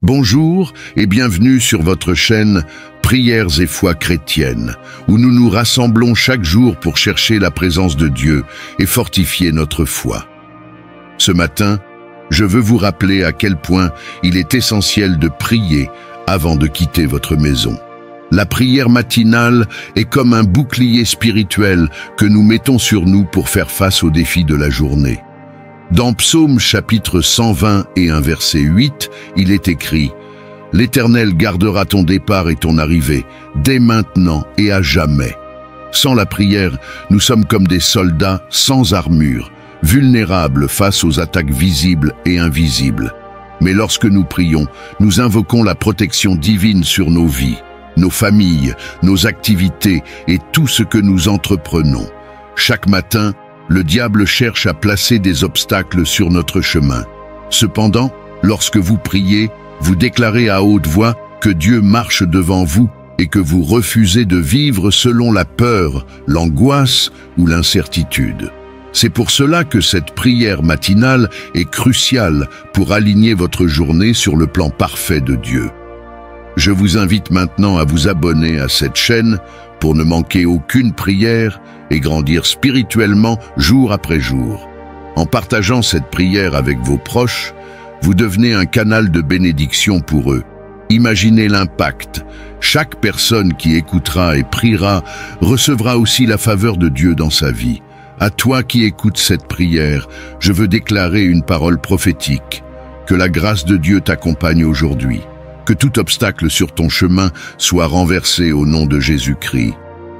Bonjour et bienvenue sur votre chaîne Prières et foi chrétienne, où nous nous rassemblons chaque jour pour chercher la présence de Dieu et fortifier notre foi. Ce matin, je veux vous rappeler à quel point il est essentiel de prier avant de quitter votre maison. La prière matinale est comme un bouclier spirituel que nous mettons sur nous pour faire face aux défis de la journée. Dans Psaume chapitre 120 et un verset 8, il est écrit « L'Éternel gardera ton départ et ton arrivée, dès maintenant et à jamais. » Sans la prière, nous sommes comme des soldats sans armure, vulnérables face aux attaques visibles et invisibles. Mais lorsque nous prions, nous invoquons la protection divine sur nos vies, nos familles, nos activités et tout ce que nous entreprenons. Chaque matin, le diable cherche à placer des obstacles sur notre chemin. Cependant, lorsque vous priez, vous déclarez à haute voix que Dieu marche devant vous et que vous refusez de vivre selon la peur, l'angoisse ou l'incertitude. C'est pour cela que cette prière matinale est cruciale pour aligner votre journée sur le plan parfait de Dieu. Je vous invite maintenant à vous abonner à cette chaîne pour ne manquer aucune prière et grandir spirituellement jour après jour. En partageant cette prière avec vos proches, vous devenez un canal de bénédiction pour eux. Imaginez l'impact. Chaque personne qui écoutera et priera recevra aussi la faveur de Dieu dans sa vie. À toi qui écoutes cette prière, je veux déclarer une parole prophétique. Que la grâce de Dieu t'accompagne aujourd'hui. Que tout obstacle sur ton chemin soit renversé au nom de Jésus-Christ.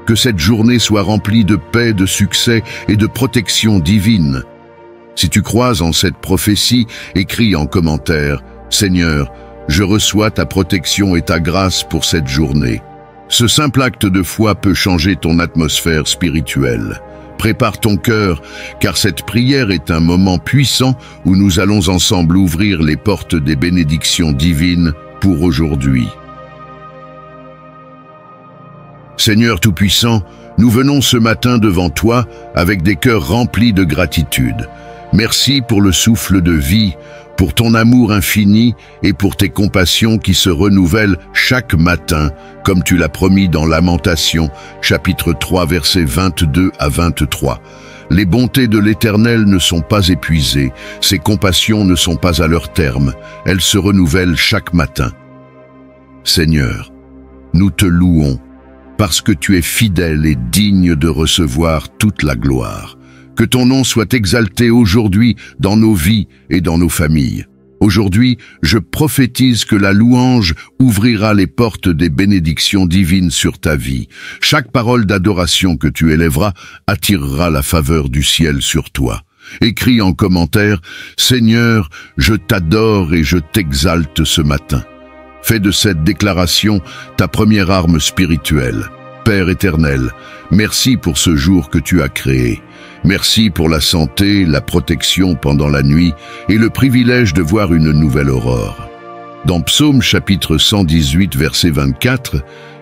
Que cette journée soit remplie de paix, de succès et de protection divine. Si tu crois en cette prophétie, écris en commentaire « Seigneur, je reçois ta protection et ta grâce pour cette journée ». Ce simple acte de foi peut changer ton atmosphère spirituelle. Prépare ton cœur, car cette prière est un moment puissant où nous allons ensemble ouvrir les portes des bénédictions divines pour aujourd'hui. Seigneur Tout-Puissant, nous venons ce matin devant toi avec des cœurs remplis de gratitude. Merci pour le souffle de vie, pour ton amour infini et pour tes compassions qui se renouvellent chaque matin, comme tu l'as promis dans Lamentations, chapitre 3, versets 22 à 23. Les bontés de l'Éternel ne sont pas épuisées, ses compassions ne sont pas à leur terme, elles se renouvellent chaque matin. Seigneur, nous te louons, parce que tu es fidèle et digne de recevoir toute la gloire. Que ton nom soit exalté aujourd'hui dans nos vies et dans nos familles. Aujourd'hui, je prophétise que la louange ouvrira les portes des bénédictions divines sur ta vie. Chaque parole d'adoration que tu élèveras attirera la faveur du ciel sur toi. Écris en commentaire « Seigneur, je t'adore et je t'exalte ce matin ». Fais de cette déclaration ta première arme spirituelle. Père éternel, merci pour ce jour que tu as créé. Merci pour la santé, la protection pendant la nuit et le privilège de voir une nouvelle aurore. Dans Psaume chapitre 118, verset 24,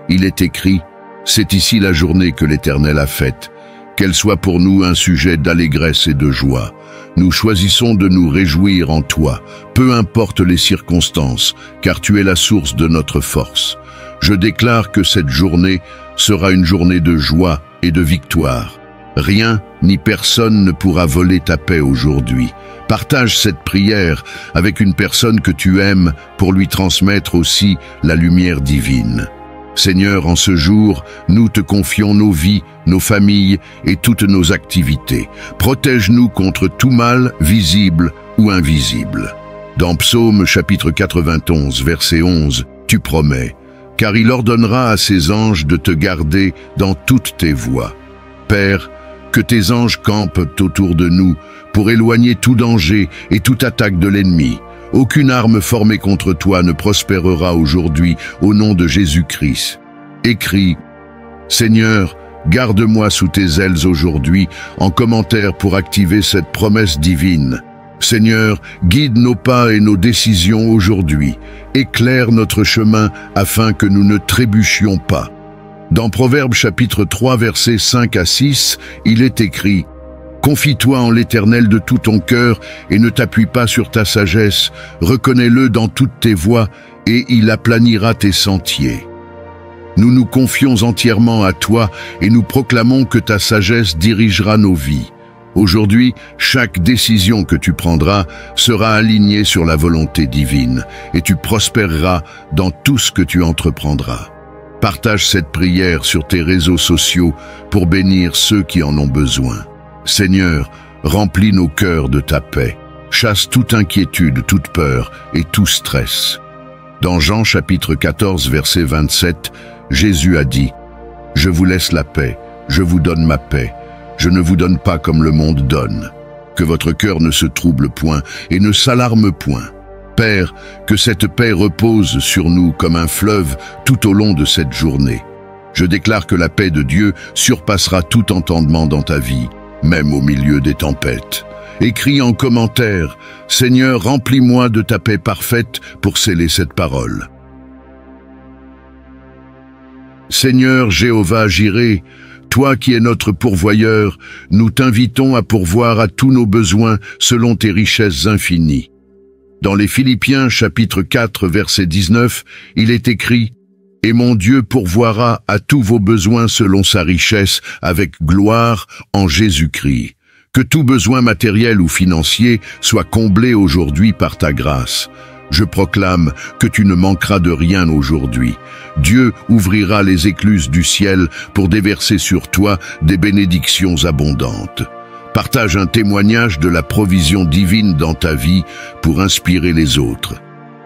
il est écrit « C'est ici la journée que l'Éternel a faite. Qu'elle soit pour nous un sujet d'allégresse et de joie. Nous choisissons de nous réjouir en toi, peu importe les circonstances, car tu es la source de notre force. Je déclare que cette journée sera une journée de joie et de victoire. Rien ni personne ne pourra voler ta paix aujourd'hui. Partage cette prière avec une personne que tu aimes pour lui transmettre aussi la lumière divine. Seigneur, en ce jour, nous te confions nos vies, nos familles et toutes nos activités. Protège-nous contre tout mal, visible ou invisible. Dans Psaume chapitre 91, verset 11, tu promets « Car il ordonnera à ses anges de te garder dans toutes tes voies. » Père, que tes anges campent autour de nous pour éloigner tout danger et toute attaque de l'ennemi. Aucune arme formée contre toi ne prospérera aujourd'hui au nom de Jésus-Christ. Écris « Seigneur, garde-moi sous tes ailes aujourd'hui » en commentaire pour activer cette promesse divine. Seigneur, guide nos pas et nos décisions aujourd'hui. Éclaire notre chemin afin que nous ne trébuchions pas. Dans Proverbes chapitre 3, versets 5 à 6, il est écrit « Confie-toi en l'Éternel de tout ton cœur et ne t'appuie pas sur ta sagesse. Reconnais-le dans toutes tes voies et il aplanira tes sentiers. Nous nous confions entièrement à toi et nous proclamons que ta sagesse dirigera nos vies. Aujourd'hui, chaque décision que tu prendras sera alignée sur la volonté divine et tu prospéreras dans tout ce que tu entreprendras. Partage cette prière sur tes réseaux sociaux pour bénir ceux qui en ont besoin. Seigneur, remplis nos cœurs de ta paix. Chasse toute inquiétude, toute peur et tout stress. Dans Jean chapitre 14, verset 27, Jésus a dit « Je vous laisse la paix, je vous donne ma paix. Je ne vous donne pas comme le monde donne. Que votre cœur ne se trouble point et ne s'alarme point. Père, que cette paix repose sur nous comme un fleuve tout au long de cette journée. Je déclare que la paix de Dieu surpassera tout entendement dans ta vie, même au milieu des tempêtes. Écris en commentaire « Seigneur, remplis-moi de ta paix parfaite pour sceller cette parole. » Seigneur Jéhovah Jireh, toi qui es notre pourvoyeur, nous t'invitons à pourvoir à tous nos besoins selon tes richesses infinies. Dans les Philippiens chapitre 4 verset 19, il est écrit « Et mon Dieu pourvoira à tous vos besoins selon sa richesse avec gloire en Jésus-Christ. Que tout besoin matériel ou financier soit comblé aujourd'hui par ta grâce. Je proclame que tu ne manqueras de rien aujourd'hui. Dieu ouvrira les écluses du ciel pour déverser sur toi des bénédictions abondantes. Partage un témoignage de la provision divine dans ta vie pour inspirer les autres.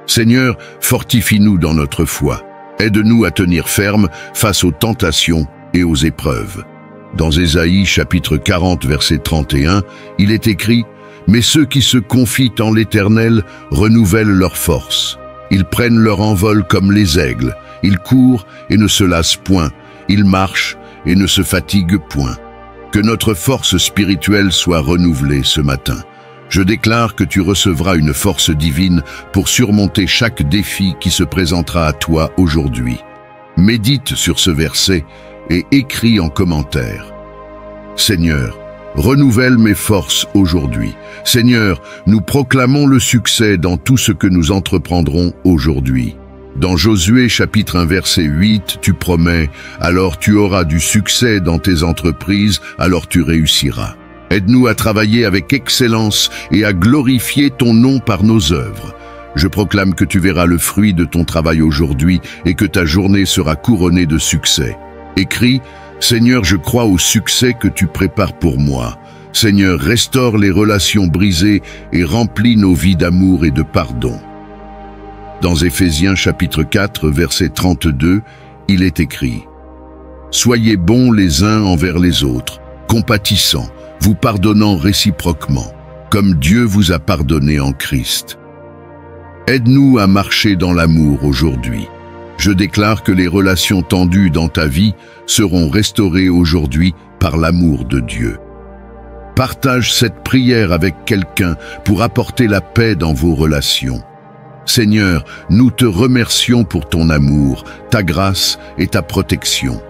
Seigneur, fortifie-nous dans notre foi. Aide-nous à tenir ferme face aux tentations et aux épreuves. Dans Ésaïe chapitre 40 verset 31, il est écrit « Mais ceux qui se confient en l'Éternel renouvellent leur force. Ils prennent leur envol comme les aigles. Ils courent et ne se lassent point. Ils marchent et ne se fatiguent point. » Que notre force spirituelle soit renouvelée ce matin. Je déclare que tu recevras une force divine pour surmonter chaque défi qui se présentera à toi aujourd'hui. Médite sur ce verset et écris en commentaire. Seigneur, renouvelle mes forces aujourd'hui. Seigneur, nous proclamons le succès dans tout ce que nous entreprendrons aujourd'hui. Dans Josué chapitre 1 verset 8, tu promets « Alors tu auras du succès dans tes entreprises, alors tu réussiras. » Aide-nous à travailler avec excellence et à glorifier ton nom par nos œuvres. Je proclame que tu verras le fruit de ton travail aujourd'hui et que ta journée sera couronnée de succès. Écris « Seigneur, je crois au succès que tu prépares pour moi. Seigneur, restaure les relations brisées et remplis nos vies d'amour et de pardon. » Dans Éphésiens chapitre 4, verset 32, il est écrit « Soyez bons les uns envers les autres, compatissants, vous pardonnant réciproquement, comme Dieu vous a pardonné en Christ. » Aide-nous à marcher dans l'amour aujourd'hui. Je déclare que les relations tendues dans ta vie seront restaurées aujourd'hui par l'amour de Dieu. Partage cette prière avec quelqu'un pour apporter la paix dans vos relations. Seigneur, nous te remercions pour ton amour, ta grâce et ta protection.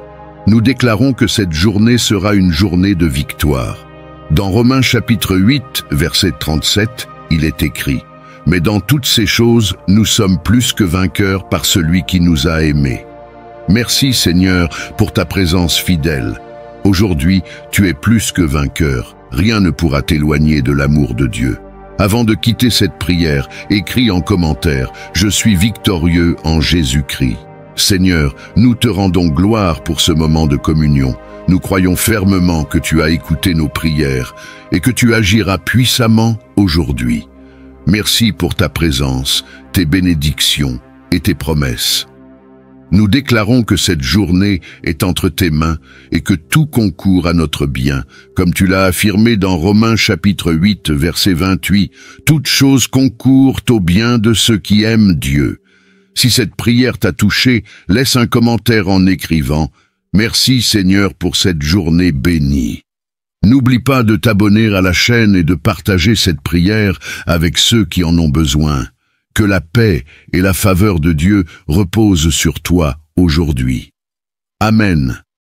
Nous déclarons que cette journée sera une journée de victoire. Dans Romains chapitre 8, verset 37, il est écrit « Mais dans toutes ces choses, nous sommes plus que vainqueurs par celui qui nous a aimés. » Merci Seigneur pour ta présence fidèle. Aujourd'hui, tu es plus que vainqueur. Rien ne pourra t'éloigner de l'amour de Dieu. Avant de quitter cette prière, écris en commentaire « Je suis victorieux en Jésus-Christ ». Seigneur, nous te rendons gloire pour ce moment de communion. Nous croyons fermement que tu as écouté nos prières et que tu agiras puissamment aujourd'hui. Merci pour ta présence, tes bénédictions et tes promesses. Nous déclarons que cette journée est entre tes mains et que tout concourt à notre bien. Comme tu l'as affirmé dans Romains chapitre 8, verset 28, « Toutes choses concourent au bien de ceux qui aiment Dieu. » Si cette prière t'a touché, laisse un commentaire en écrivant « Merci Seigneur pour cette journée bénie ». N'oublie pas de t'abonner à la chaîne et de partager cette prière avec ceux qui en ont besoin. Que la paix et la faveur de Dieu reposent sur toi aujourd'hui. Amen.